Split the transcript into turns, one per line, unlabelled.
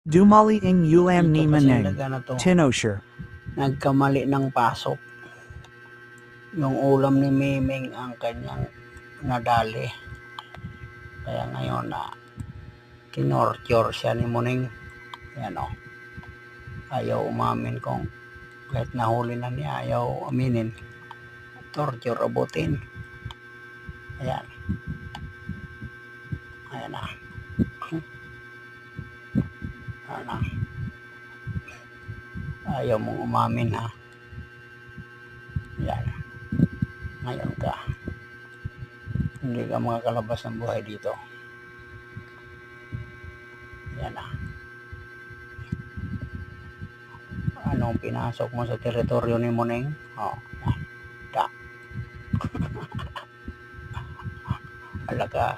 Dumali ing ulam ni
Ito kasi
Maneng,
nagano to,
Tinosher.
nagkamali ng pasok. Yung ulam ni Miming ang kanyang nadali. Kaya ngayon na tinorture siya ni Muning. Yan o. Ayaw umamin kung kahit nahuli na niya, ayaw aminin. Torture abutin. Ayan. Ayan na. Ayan na. Ayaw mong umamin ha. Ayan. Ngayon ka. Hindi ka makakalabas ng buhay dito. Ayan na. Anong pinasok mo sa teritoryo ni Muneng? O. Yan. Da. Alaga.